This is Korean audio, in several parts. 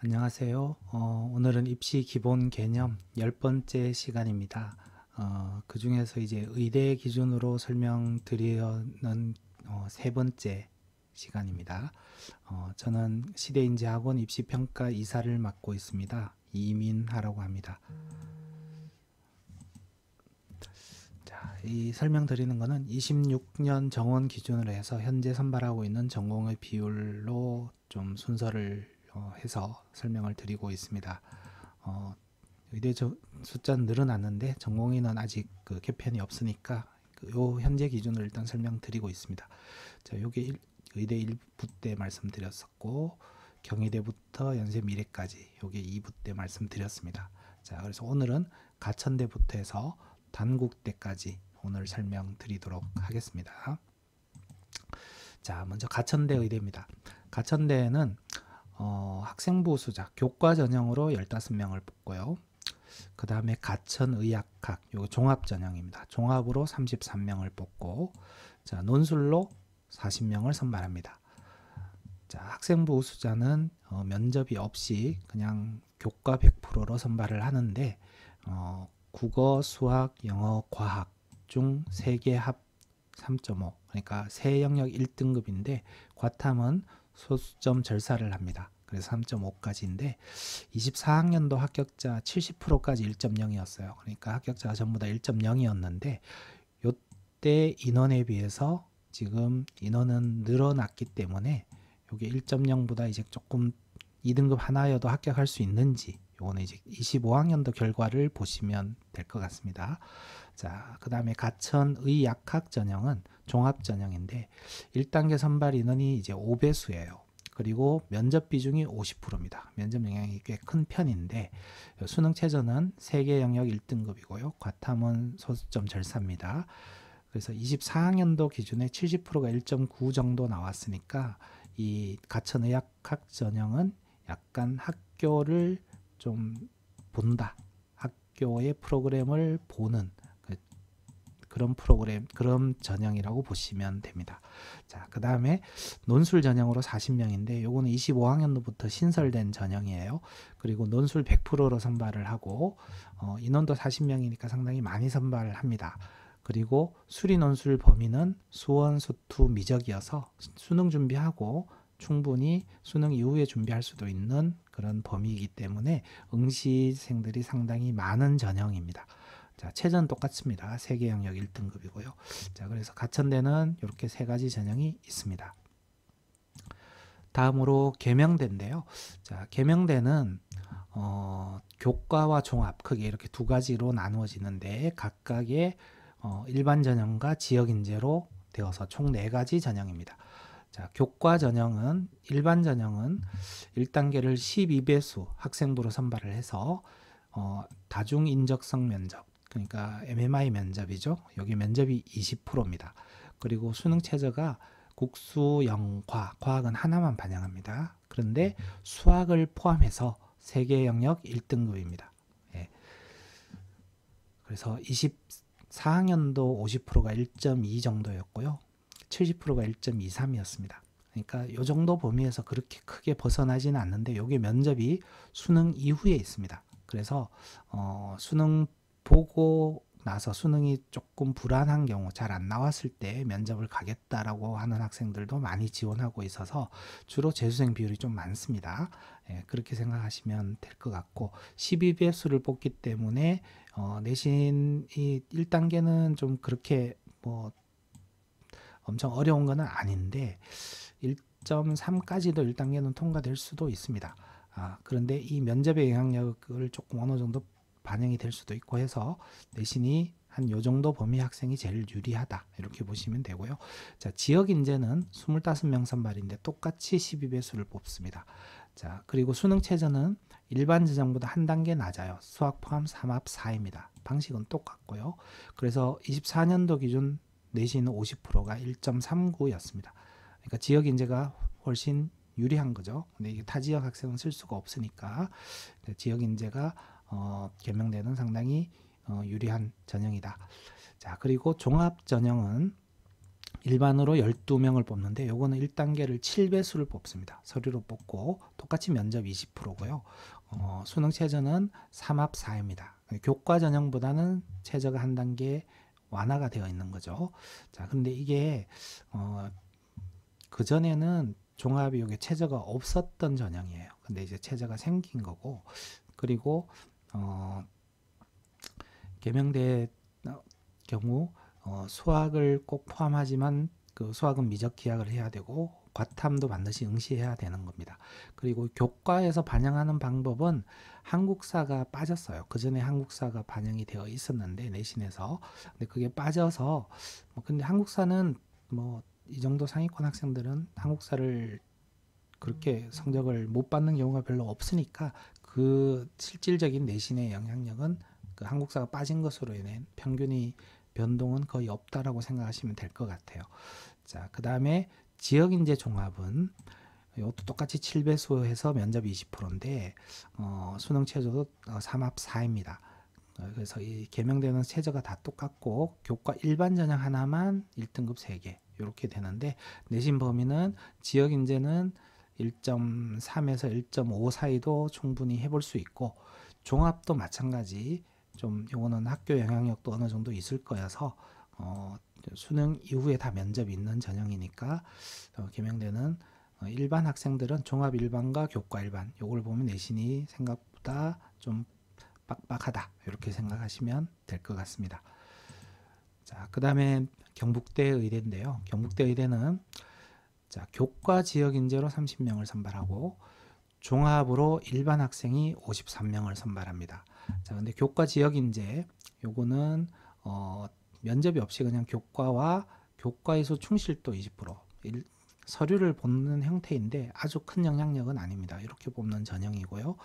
안녕하세요. 오늘은 입시 기본 개념 10번째 시간입니다. 그 중에서 이제 의대 기준으로 설명드리는 세 번째 시간입니다. 저는 시대인재학원 입시평가 이사를 맡고 있습니다. 이민하라고 합니다. 자, 이 설명드리는 거는 26년 정원 기준으로 해서 현재 선발하고 있는 전공의 비율로 좀 순서를 해서 설명을 드리고 있습니다. 어, 의대 숫자는 늘어났는데 전공인은 아직 그 개편이 없으니까 요 현재 기준으로 일단 설명드리고 있습니다. 자, 요게 의대 1부 때 말씀드렸었고 경희대부터 연세미래까지 요게 2부 때 말씀드렸습니다. 자, 그래서 오늘은 가천대부터 해서 단국대까지 오늘 설명드리도록 하겠습니다. 자, 먼저 가천대 의대입니다. 가천대는 학생부 수자 교과 전형으로 15명을 뽑고요. 그 다음에 가천의학학 요거 종합 전형입니다. 종합으로 33명을 뽑고, 자, 논술로 40명을 선발합니다. 자, 학생부 우수자는 면접이 없이 그냥 교과 100%로 선발을 하는데 국어, 수학, 영어, 과학 중 3개 합 3.5, 그러니까 세 영역 1등급인데 과탐은 소수점 절사를 합니다. 그래서 3.5까지인데 24학년도 합격자 70%까지 1.0이었어요. 그러니까 합격자가 전부 다 1.0이었는데 요때 인원에 비해서 지금 인원은 늘어났기 때문에 요게 1.0보다 이제 조금 2등급 하나여도 합격할 수 있는지 요거는 이제 25학년도 결과를 보시면 될 것 같습니다. 자, 그 다음에 가천의학학 전형은 종합 전형인데 1단계 선발 인원이 이제 5배수예요. 그리고 면접 비중이 50%입니다. 면접 영향이 꽤 큰 편인데 수능 최저는 세계 영역 1등급이고요. 과탐은 소수점 절사입니다. 그래서 24학년도 기준에 70%가 1.9 정도 나왔으니까 이 가천의학학 전형은 약간 학교를 좀 본다. 학교의 프로그램을 보는 그런 프로그램, 그런 전형이라고 보시면 됩니다. 자, 그 다음에 논술 전형으로 40명인데 요거는 25학년도부터 신설된 전형이에요. 그리고 논술 100%로 선발을 하고 인원도 40명이니까 상당히 많이 선발을 합니다. 그리고 수리 논술 범위는 수원, 수투, 미적이어서 수능 준비하고 충분히 수능 이후에 준비할 수도 있는 그런 범위이기 때문에 응시생들이 상당히 많은 전형입니다. 자, 최저는 똑같습니다. 세계 영역 1등급이고요. 자, 그래서 가천대는 이렇게 세 가지 전형이 있습니다. 다음으로 계명대인데요. 자, 계명대는 교과와 종합 크게 이렇게 두 가지로 나누어지는데 각각의 일반 전형과 지역 인재로 되어서 총 4가지 전형입니다. 자, 교과 전형은 일반 전형은 1단계를 12배수 학생부로 선발을 해서 다중 인적성 면접, 그러니까 MMI 면접이죠. 여기 면접이 20%입니다. 그리고 수능 최저가 국수, 영과, 과학은 하나만 반영합니다. 그런데 수학을 포함해서 세계 영역 1등급입니다. 예. 그래서 24학년도 50%가 1.2 정도였고요. 70%가 1.23이었습니다. 그러니까 이 정도 범위에서 그렇게 크게 벗어나지는 않는데 이게 면접이 수능 이후에 있습니다. 그래서 수능 보고 나서 수능이 조금 불안한 경우 잘 안 나왔을 때 면접을 가겠다라고 하는 학생들도 많이 지원하고 있어서 주로 재수생 비율이 좀 많습니다. 예, 그렇게 생각하시면 될 것 같고 12배수를 뽑기 때문에 내신이 1단계는 좀 그렇게 뭐 엄청 어려운 건 아닌데 1.3까지도 1단계는 통과될 수도 있습니다. 그런데 이 면접의 영향력을 조금 어느 정도 반영이 될 수도 있고 해서 내신이 한 요 정도 범위 학생이 제일 유리하다 이렇게 보시면 되고요. 자, 지역 인재는 25명 선발인데 똑같이 12배수를 뽑습니다. 자, 그리고 수능 최저는 일반 전형보다 한 단계 낮아요. 수학 포함 3합 4입니다. 방식은 똑같고요. 그래서 24년도 기준 내신은 50%가 1.39였습니다. 그러니까 지역 인재가 훨씬 유리한 거죠. 근데 이게 타 지역 학생은 쓸 수가 없으니까 지역 인재가 개명되는 상당히 유리한 전형이다. 자, 그리고 종합 전형은 일반으로 12명을 뽑는데 요거는 1단계를 7배수를 뽑습니다. 서류로 뽑고 똑같이 면접 20%고요. 수능 최저는 3합4입니다. 교과 전형보다는 최저가 한 단계 완화가 되어 있는 거죠. 자, 근데 이게 그전에는 종합이 요게 최저가 없었던 전형이에요. 근데 이제 최저가 생긴 거고, 그리고 개명대 경우 수학을 꼭 포함하지만 그 수학은 미적 기하를 해야 되고 과탐도 반드시 응시해야 되는 겁니다. 그리고 교과에서 반영하는 방법은 한국사가 빠졌어요. 그 전에 한국사가 반영이 되어 있었는데 내신에서, 근데 그게 빠져서 근데 한국사는 뭐 이 정도 상위권 학생들은 한국사를 그렇게 성적을 못 받는 경우가 별로 없으니까 그 실질적인 내신의 영향력은 그 한국사가 빠진 것으로 인해 평균이 변동은 거의 없다라고 생각하시면 될 것 같아요. 자, 그 다음에 지역인재 종합은 이것도 똑같이 7배수해서 면접 20%인데 수능 최저도 3합4입니다. 그래서 이 개명되는 최저가 다 똑같고 교과 일반 전형 하나만 1등급 3개 이렇게 되는데 내신 범위는 지역 인재는 1.3에서 1.5 사이도 충분히 해볼 수 있고 종합도 마찬가지 좀 요거는 학교 영향력도 어느 정도 있을 거여서 수능 이후에 다 면접이 있는 전형이니까 개명되는 일반 학생들은 종합 일반과 교과 일반 요걸 보면 내신이 생각보다 좀 빡빡하다 이렇게 생각하시면 될 것 같습니다. 자, 그 다음에 경북대 의대인데요. 경북대 의대는 자, 교과 지역 인재로 30명을 선발하고 종합으로 일반 학생이 53명을 선발합니다. 자, 근데 교과 지역 인재 요거는 면접이 없이 그냥 교과와 교과에서 충실도 20% 서류를 보는 형태인데 아주 큰 영향력은 아닙니다. 이렇게 뽑는 전형이고요.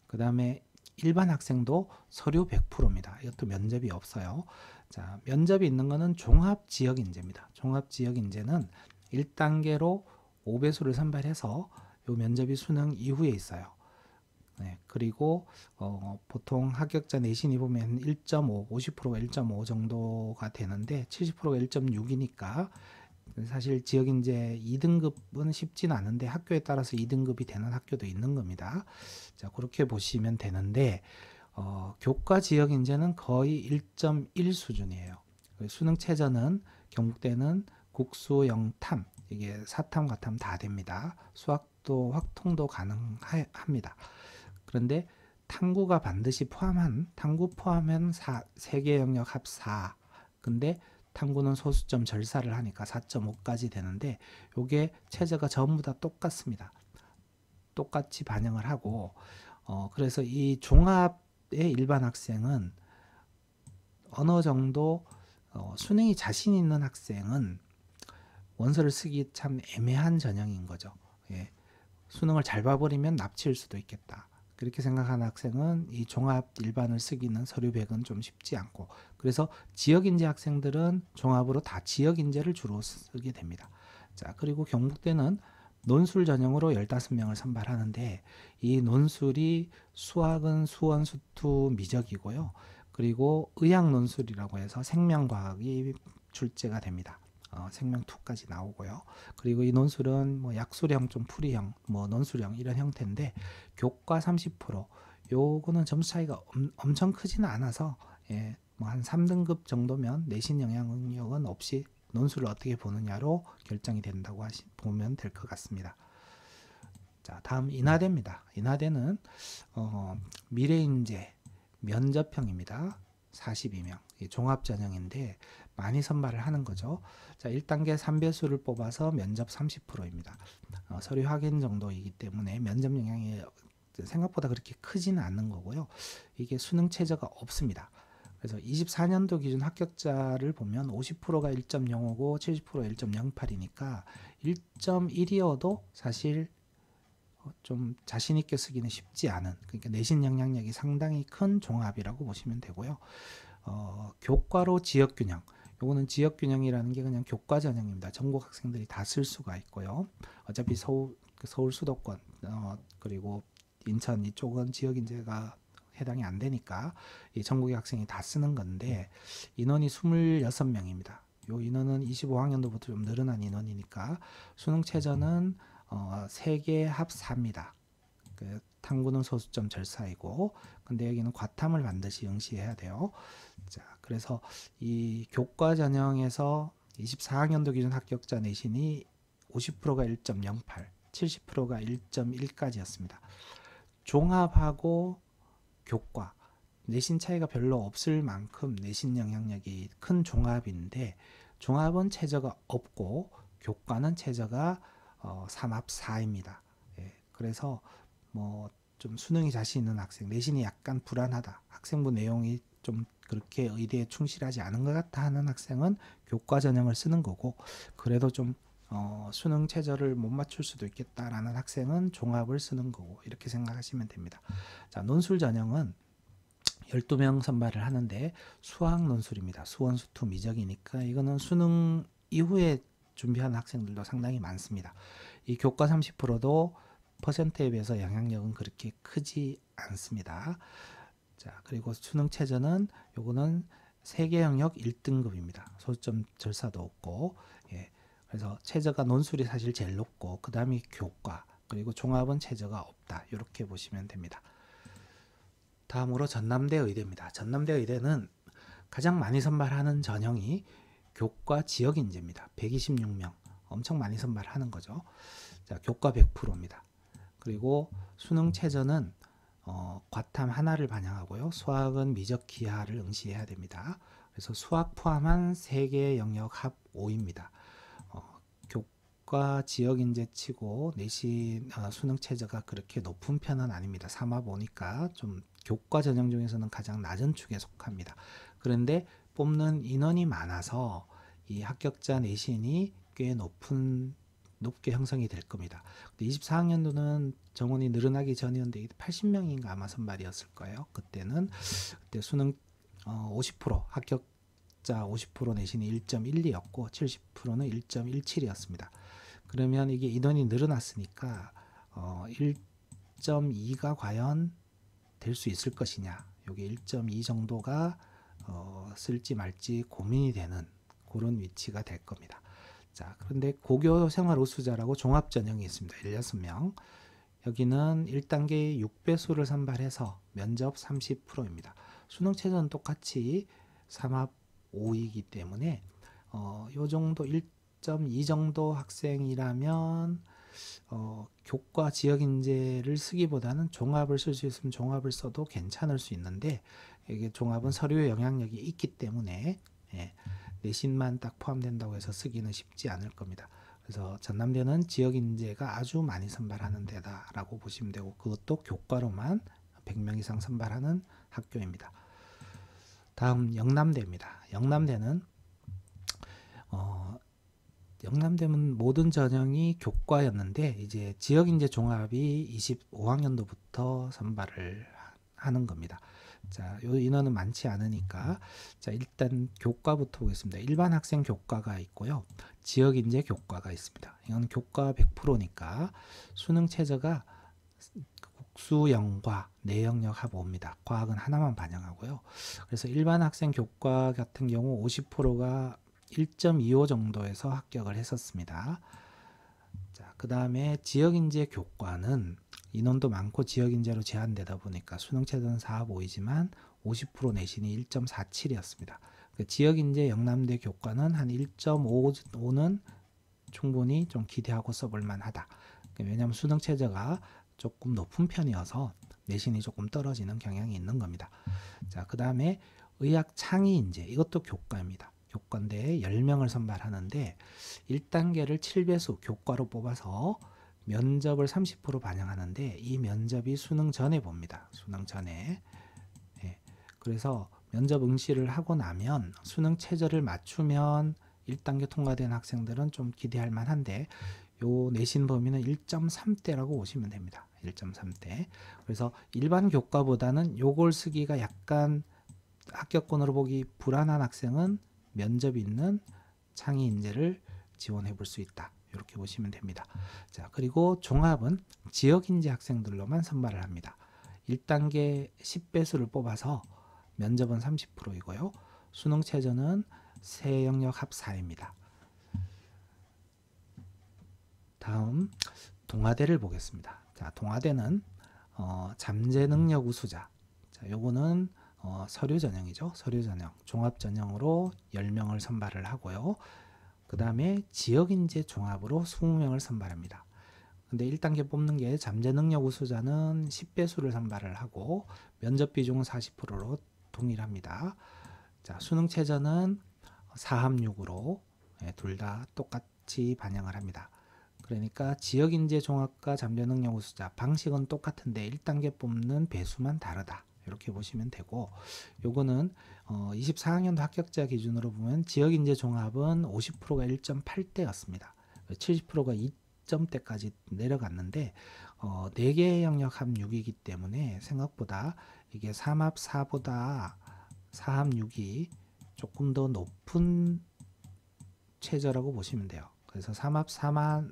그 다음에 일반 학생도 서류 100%입니다. 이것도 면접이 없어요. 자, 면접이 있는 거는 종합 지역 인재입니다. 종합 지역 인재는 1단계로 5배수를 선발해서 요 면접이 수능 이후에 있어요. 네, 그리고 보통 합격자 내신이 보면 1.5, 50%가 1.5 정도가 되는데 70%가 1.6이니까 사실 지역인재 2등급은 쉽지는 않은데 학교에 따라서 2등급이 되는 학교도 있는 겁니다. 자, 그렇게 보시면 되는데 교과 지역인재는 거의 1.1 수준이에요. 수능 최저는 경북대는 국수, 영탐 이게 사탐, 과탐 다 됩니다. 수학도 확통도 가능합니다. 그런데 탐구가 반드시 포함한 탐구 포함한 3개 영역 합 4. 근데 탐구는 소수점 절사를 하니까 4.5까지 되는데 요게 최저가 전부 다 똑같습니다. 똑같이 반영을 하고 그래서 이 종합의 일반 학생은 어느 정도 수능이 자신 있는 학생은 원서를 쓰기 참 애매한 전형인 거죠. 예. 수능을 잘 봐버리면 납치일 수도 있겠다. 그렇게 생각하는 학생은 이 종합 일반을 쓰기는 서류 100은 좀 쉽지 않고 그래서 지역인재 학생들은 종합으로 다 지역인재를 주로 쓰게 됩니다. 자, 그리고 경북대는 논술 전형으로 15명을 선발하는데 이 논술이 수학은 수원, 수투, 미적이고요. 그리고 의학 논술이라고 해서 생명과학이 출제가 됩니다. 생명2까지 나오고요. 그리고 이 논술은 뭐 약술형, 좀 풀이형, 뭐 논술형 이런 형태인데 교과 30% 요거는 점수 차이가 엄청 크지는 않아서 예, 뭐 한 3등급 정도면 내신 영향력은 없이 논술을 어떻게 보느냐로 결정이 된다고 보면 될 것 같습니다. 자, 다음 인하대입니다. 인하대는 미래인재 면접형입니다. 42명 종합 전형인데 많이 선발을 하는 거죠. 자, 1단계 3배수를 뽑아서 면접 30%입니다. 서류 확인 정도이기 때문에 면접 영향이 생각보다 그렇게 크지는 않는 거고요. 이게 수능 최저가 없습니다. 그래서 24년도 기준 합격자를 보면 50%가 1.05고 70%가 1.08이니까 1.1이어도 사실 좀 자신 있게 쓰기는 쉽지 않은, 그러니까 내신 영향력이 상당히 큰 종합이라고 보시면 되고요. 교과로 지역균형, 요거는 지역균형이라는 게 그냥 교과 전형입니다. 전국 학생들이 다 쓸 수가 있고요. 어차피 서울 수도권 그리고 인천 이쪽은 지역인재가 해당이 안 되니까 이 전국의 학생이 다 쓰는 건데 인원이 26명입니다. 요 인원은 25학년도부터 좀 늘어난 인원이니까 수능 최저는 3개 합 4입니다. 그 탐구는 소수점 절사이고, 근데 여기는 과탐을 반드시 응시해야 돼요. 자, 그래서 이 교과 전형에서 24학년도 기준 합격자 내신이 50%가 1.08, 70%가 1.1까지였습니다. 종합하고 교과 내신 차이가 별로 없을 만큼 내신 영향력이 큰 종합인데, 종합은 최저가 없고 교과는 최저가 3합 4입니다. 예, 그래서 뭐 좀 수능이 자신 있는 학생, 내신이 약간 불안하다, 학생부 내용이 좀 그렇게 의대에 충실하지 않은 것 같다 하는 학생은 교과 전형을 쓰는 거고, 그래도 좀 수능 최저를 못 맞출 수도 있겠다라는 학생은 종합을 쓰는 거고, 이렇게 생각하시면 됩니다. 자, 논술 전형은 12명 선발을 하는데 수학 논술입니다. 수원수투 미적이니까 이거는 수능 이후에 준비하는 학생들도 상당히 많습니다. 이 교과 30%도 퍼센트에 비해서 영향력은 그렇게 크지 않습니다. 자, 그리고 수능 최저는 요거는 세계 영역 1등급입니다. 소수점 절사도 없고, 예. 그래서 최저가 논술이 사실 제일 높고, 그 다음이 교과, 그리고 종합은 최저가 없다. 이렇게 보시면 됩니다. 다음으로 전남대 의대입니다. 전남대 의대는 가장 많이 선발하는 전형이 교과 지역인재입니다. 126명. 엄청 많이 선발하는 거죠. 자, 교과 100%입니다. 그리고 수능 최저는 과탐 하나를 반영하고요. 수학은 미적 기하를 응시해야 됩니다. 그래서 수학 포함한 3개의 영역 합 5입니다. 교과 지역인재 치고 내신 수능 최저가 그렇게 높은 편은 아닙니다. 3합 5니까 좀 교과 전형 중에서는 가장 낮은 축에 속합니다. 그런데 뽑는 인원이 많아서 이 합격자 내신이 꽤 높게 형성이 될 겁니다. 24학년도는 정원이 늘어나기 전이었는데 80명인가 아마 선발이었을 거예요. 그때 수능 50% 합격자 50% 내신이 1.12였고 70%는 1.17이었습니다. 그러면 이게 인원이 늘어났으니까 1.2가 과연 될 수 있을 것이냐, 여기 1.2 정도가 쓸지 말지 고민이 되는 그런 위치가 될 겁니다. 자, 그런데 고교 생활 우수자라고 종합 전형이 있습니다. 16명. 여기는 1단계 6배수를 선발해서 면접 30%입니다. 수능 최저는 똑같이 3합 5이기 때문에 요 정도 1.2 정도 학생이라면 교과 지역인재를 쓰기보다는 종합을 쓸 수 있으면 종합을 써도 괜찮을 수 있는데, 이게 종합은 서류의 영향력이 있기 때문에 내신만 딱 포함된다고 해서 쓰기는 쉽지 않을 겁니다. 그래서 전남대는 지역인재가 아주 많이 선발하는 데다라고 보시면 되고, 그것도 교과로만 100명 이상 선발하는 학교입니다. 다음 영남대입니다. 영남대는 모든 전형이 교과였는데 이제 지역인재 종합이 25학년도부터 선발을 하는 겁니다. 자, 요 인원은 많지 않으니까 자, 일단 교과부터 보겠습니다. 일반 학생 교과가 있고요. 지역인재 교과가 있습니다. 이건 교과 100%니까 수능 최저가 국수 영과 내영역 합 5입니다. 과학은 하나만 반영하고요. 그래서 일반 학생 교과 같은 경우 50%가 1.25 정도에서 합격을 했었습니다. 자, 그 다음에 지역인재 교과는 인원도 많고 지역인재로 제한되다 보니까 수능 최저는 4합 5이지만 50% 내신이 1.47이었습니다. 그 지역인재 영남대 교과는 한 1.5는 충분히 좀 기대하고 써볼 만하다. 왜냐하면 수능 최저가 조금 높은 편이어서 내신이 조금 떨어지는 경향이 있는 겁니다. 자, 그 다음에 의학 창의인재, 이것도 교과입니다. 교과인데 10명을 선발하는데 1단계를 7배수 교과로 뽑아서 면접을 30% 반영하는데, 이 면접이 수능 전에 봅니다. 수능 전에. 예. 그래서 면접 응시를 하고 나면 수능 최저를 맞추면 1단계 통과된 학생들은 좀 기대할 만한데, 요 내신 범위는 1.3대라고 보시면 됩니다. 1.3대. 그래서 일반 교과보다는 요걸 쓰기가 약간 합격권으로 보기 불안한 학생은 면접 있는 창의 인재를 지원해 볼 수 있다. 이렇게 보시면 됩니다. 자, 그리고 종합은 지역 인재 학생들로만 선발을 합니다. 1단계 10배수를 뽑아서 면접은 30%이고요. 수능 최저는 세 영역 합4입니다. 다음 동아대를 보겠습니다. 자, 동아대는 잠재 능력 우수자. 자, 요거는 서류 전형이죠. 서류 전형. 종합 전형으로 10명을 선발을 하고요. 그 다음에 지역 인재 종합으로 20명을 선발합니다. 근데 1단계 뽑는 게 잠재 능력 우수자는 10배수를 선발을 하고 면접 비중은 40%로 동일합니다. 자, 수능 최저는 4합6으로 둘 다 똑같이 반영을 합니다. 그러니까 지역 인재 종합과 잠재 능력 우수자 방식은 똑같은데 1단계 뽑는 배수만 다르다. 이렇게 보시면 되고, 요거는 24학년도 합격자 기준으로 보면 지역 인재 종합은 50%가 1.8대였습니다. 70%가 2점대까지 내려갔는데 4개의 영역 합 6이기 때문에 생각보다 이게 3합 4보다 4합 6이 조금 더 높은 최저라고 보시면 돼요. 그래서 3합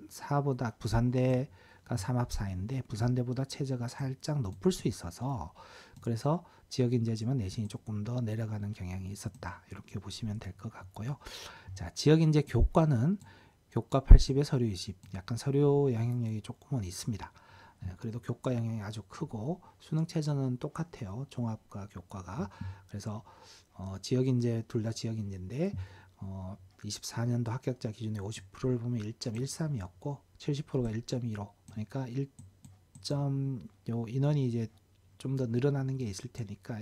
4보다 부산대가 3합 4인데 부산대보다 최저가 살짝 높을 수 있어서 그래서 지역인재지만 내신이 조금 더 내려가는 경향이 있었다. 이렇게 보시면 될 것 같고요. 자, 지역인재 교과는 교과 80에 서류 20, 약간 서류 영향력이 조금은 있습니다. 그래도 교과 영향이 아주 크고 수능 최저는 똑같아요. 종합과 교과가. 그래서 지역인재 둘 다 지역인재인데 24년도 합격자 기준의 50%를 보면 1.13이었고 70%가 1.15. 그러니까 요 인원이 이제 좀 더 늘어나는 게 있을 테니까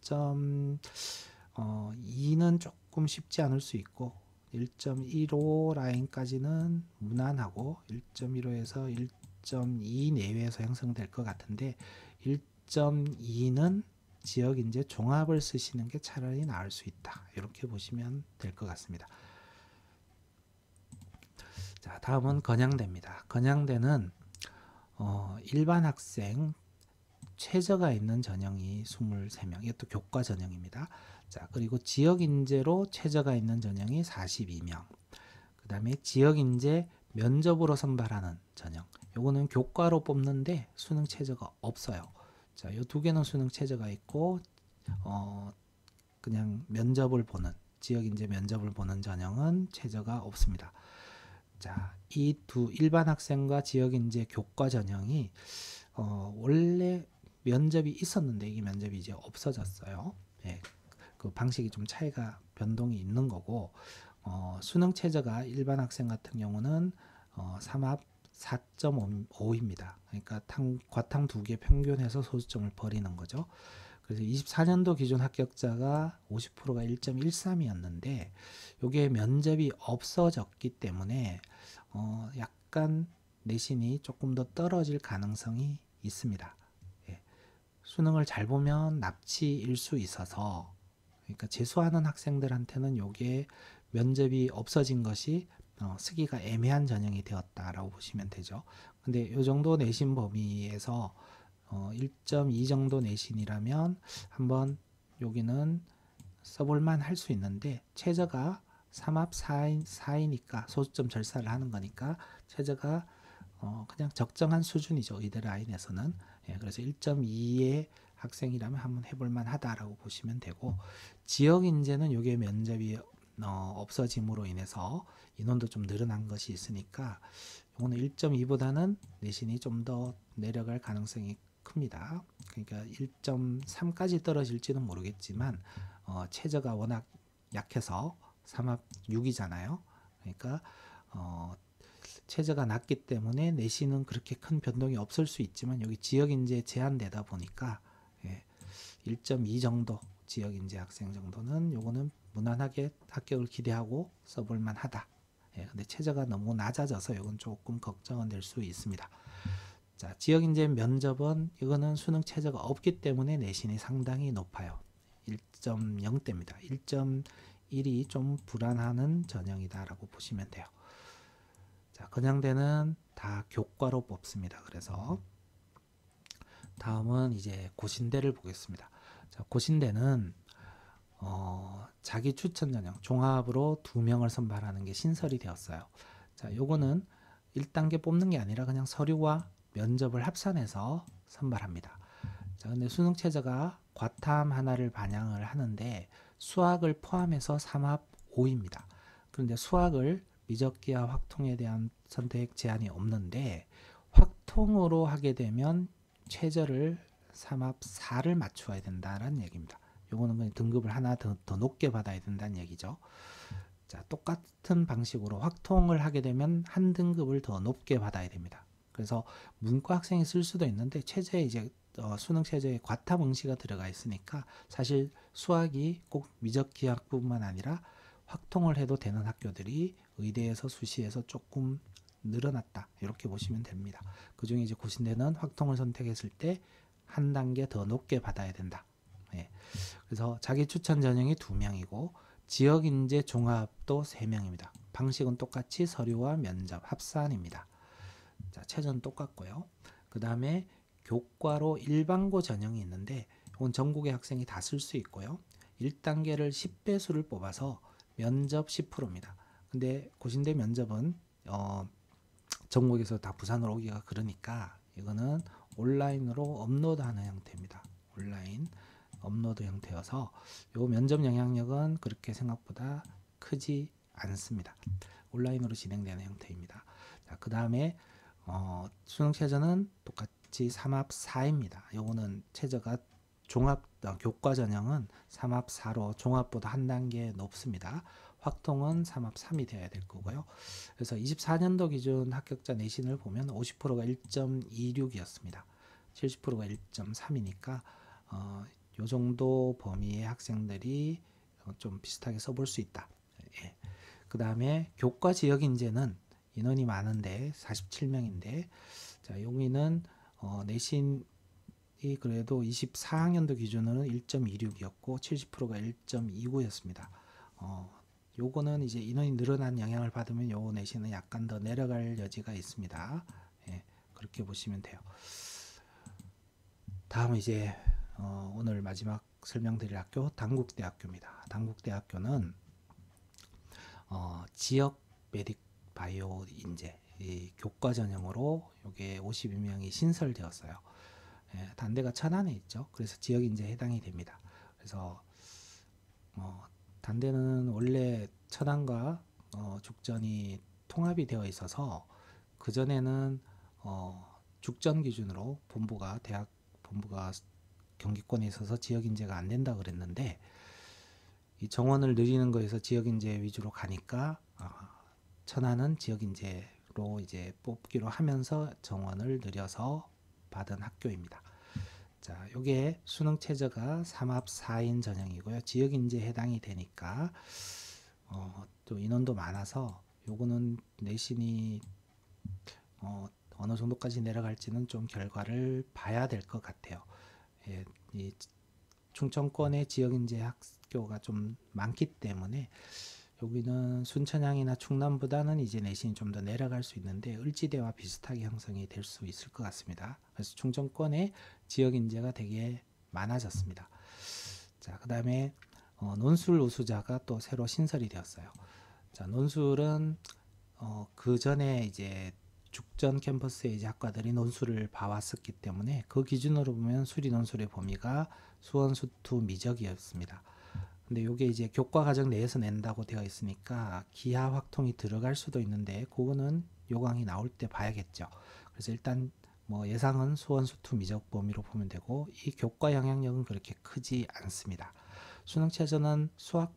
1.2는 조금 쉽지 않을 수 있고 1.15 라인까지는 무난하고 1.15에서 1.2 내외에서 형성될 것 같은데 1.2는 지역 인재 종합을 쓰시는 게 차라리 나을 수 있다. 이렇게 보시면 될 것 같습니다. 자, 다음은 건양대입니다. 건양대는 일반 학생 최저가 있는 전형이 23명. 이것도 교과 전형입니다. 자, 그리고 지역 인재로 최저가 있는 전형이 42명. 그 다음에 지역 인재 면접으로 선발하는 전형. 요거는 교과로 뽑는데 수능 최저가 없어요. 자, 요 두 개는 수능 최저가 있고 그냥 면접을 보는 지역 인재 면접을 보는 전형은 최저가 없습니다. 자, 이 두 일반 학생과 지역 인재 교과 전형이 원래 면접이 있었는데 이게 면접이 이제 없어졌어요. 예, 그 방식이 좀 차이가 변동이 있는 거고 수능 최저가 일반 학생 같은 경우는 3합 4.5입니다. 그러니까 과탕 2개 평균해서 소수점을 버리는 거죠. 그래서 24년도 기준 합격자가 50%가 1.13이었는데 이게 면접이 없어졌기 때문에 약간 내신이 조금 더 떨어질 가능성이 있습니다. 예. 수능을 잘 보면 납치일 수 있어서 그러니까 재수하는 학생들한테는 이게 면접이 없어진 것이 쓰기가 애매한 전형이 되었다라고 보시면 되죠. 근데 이 정도 내신 범위에서 1.2 정도 내신이라면 한번 여기는 써볼만 할 수 있는데 최저가 3합 4이니까 소수점 절사를 하는 거니까 최저가 그냥 적정한 수준이죠. 의대 라인에서는. 예, 그래서 1.2의 학생이라면 한번 해볼만 하다라고 보시면 되고 지역 인재는 이게 면접이 없어짐으로 인해서 인원도 좀 늘어난 것이 있으니까 이거는 1.2보다는 내신이 좀 더 내려갈 가능성이 큽니다. 그러니까 1.3까지 떨어질지는 모르겠지만 최저가 워낙 약해서 3합 6이잖아요. 그러니까 최저가 낮기 때문에 내신은 그렇게 큰 변동이 없을 수 있지만 여기 지역인재 제한되다 보니까 1.2 정도 지역인재 학생 정도는 요거는 무난하게 합격을 기대하고 써볼만 하다. 근데 최저가 너무 낮아져서 이건 조금 걱정은 될 수 있습니다. 자, 지역인재 면접은 이거는 수능 최저가 없기 때문에 내신이 상당히 높아요. 1.0대입니다. 1.1이 좀 불안하는 전형이다라고 보시면 돼요. 자, 건양대는 다 교과로 뽑습니다. 그래서 다음은 이제 고신대를 보겠습니다. 자, 고신대는 자기 추천 전형 종합으로 2명을 선발하는 게 신설이 되었어요. 자, 요거는 1단계 뽑는 게 아니라 그냥 서류와 면접을 합산해서 선발합니다. 자, 근데 수능 최저가 과탐 하나를 반영을 하는데 수학을 포함해서 3합 5입니다. 그런데 수학을 미적기와 확통에 대한 선택 제한이 없는데 확통으로 하게 되면 최저를 3합 4를 맞추어야 된다는 얘기입니다. 요거는 그냥 등급을 하나 더 높게 받아야 된다는 얘기죠. 자, 똑같은 방식으로 확통을 하게 되면 한 등급을 더 높게 받아야 됩니다. 그래서 문과 학생이 쓸 수도 있는데 최저에 이제 수능 최저에 과탐 응시가 들어가 있으니까 사실 수학이 꼭 미적기하뿐만 아니라 확통을 해도 되는 학교들이 의대에서 수시에서 조금 늘어났다 이렇게 보시면 됩니다. 그중에 이제 고신대는 확통을 선택했을 때 한 단계 더 높게 받아야 된다. 예. 그래서 자기 추천 전형이 2명이고 지역인재 종합도 3명입니다. 방식은 똑같이 서류와 면접 합산입니다. 자, 최저는 똑같고요. 그 다음에 교과로 일반고 전형이 있는데 이건 전국의 학생이 다 쓸 수 있고요. 1단계를 10배수를 뽑아서 면접 10%입니다. 근데 고신대 면접은 전국에서 다 부산으로 오기가 그러니까 이거는 온라인으로 업로드하는 형태입니다. 온라인 업로드 형태여서 요 면접 영향력은 그렇게 생각보다 크지 않습니다. 온라인으로 진행되는 형태입니다. 자, 그 다음에 수능 최저는 똑같이 3합 4입니다. 요거는 최저가 종합 교과 전형은 3합 4로 종합보다 한 단계 높습니다. 확통은 3합 3이 되어야 될 거고요. 그래서 24년도 기준 합격자 내신을 보면 50%가 1.26이었습니다. 70%가 1.3이니까 요 정도 범위의 학생들이 좀 비슷하게 써볼 수 있다. 예. 그 다음에 교과 지역 인재는 인원이 많은데 47명인데 자, 여기는 내신이 그래도 24학년도 기준으로는 1.26이었고 70%가 1.29였습니다. 요거는 이제 인원이 늘어난 영향을 받으면 요 내신은 약간 더 내려갈 여지가 있습니다. 예, 그렇게 보시면 돼요. 다음 이제 오늘 마지막 설명드릴 학교 단국대학교입니다. 단국대학교는 지역 메딕 바이오 인재 이 교과 전형으로 이게 52명이 신설되었어요. 예, 단대가 천안에 있죠. 그래서 지역 인재에 해당이 됩니다. 그래서 단대는 원래 천안과 죽전이 통합이 되어 있어서 그 전에는 죽전 기준으로 대학 본부가 경기권에 있어서 지역 인재가 안 된다 그랬는데 이 정원을 늘리는 거에서 지역 인재 위주로 가니까 천안은 지역 인재로 이제 뽑기로 하면서 정원을 늘려서 받은 학교입니다. 자, 요게 수능 최저가 3합 4인 전형이고요. 지역 인재에 해당이 되니까 또 인원도 많아서 요거는 내신이 어느 정도까지 내려갈지는 좀 결과를 봐야 될 것 같아요. 예, 이 충청권의 지역 인재 학교가 좀 많기 때문에 여기는 순천향이나 충남보다는 이제 내신이 좀 더 내려갈 수 있는데 을지대와 비슷하게 형성이 될 수 있을 것 같습니다. 그래서 충청권의 지역 인재가 되게 많아졌습니다. 자, 그 다음에 논술 우수자가 또 새로 신설이 되었어요. 자, 논술은 그 전에 이제 죽전 캠퍼스의 이제 학과들이 논술을 봐왔었기 때문에 그 기준으로 보면 수리 논술의 범위가 수원, 수투, 미적이었습니다. 근데 이게 이제 교과 과정 내에서 낸다고 되어 있으니까 기하 확통이 들어갈 수도 있는데 그거는 요강이 나올 때 봐야겠죠. 그래서 일단 뭐 예상은 수원, 수투, 미적 범위로 보면 되고 이 교과 영향력은 그렇게 크지 않습니다. 수능 최저는 수학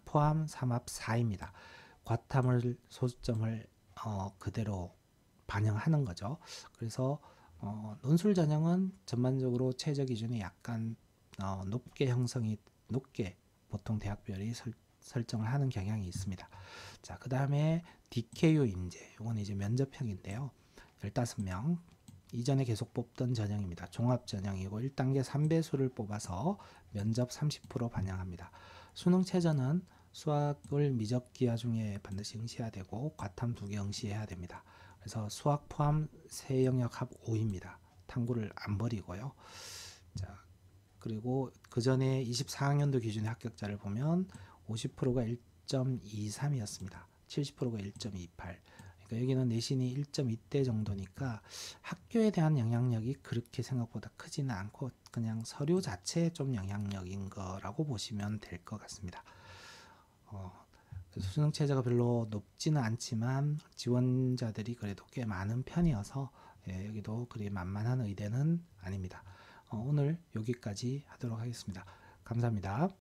포함 3합 4입니다. 과탐을 소수점을 그대로 반영하는 거죠. 그래서 논술 전형은 전반적으로 최저 기준이 약간 높게 보통 대학별이 설정을 하는 경향이 있습니다. 자, 그 다음에 DKU 인재, 이건 이제 면접형인데요. 15명 이전에 계속 뽑던 전형입니다. 종합 전형이고 1단계 3배수를 뽑아서 면접 30% 반영합니다. 수능 최저는 수학을 미적 기하 중에 반드시 응시해야 되고 과탐 2개 응시해야 됩니다. 그래서 수학 포함 세 영역 합 5입니다. 탐구를 안 버리고요. 자, 그리고 그 전에 24학년도 기준의 합격자를 보면 50%가 1.23이었습니다. 70%가 1.28. 그러니까 여기는 내신이 1.2대 정도니까 학교에 대한 영향력이 그렇게 생각보다 크지는 않고 그냥 서류 자체에 좀 영향력인 거라고 보시면 될 것 같습니다. 수능 최저가 별로 높지는 않지만 지원자들이 그래도 꽤 많은 편이어서 여기도 그리 만만한 의대는 아닙니다. 오늘 여기까지 하도록 하겠습니다. 감사합니다.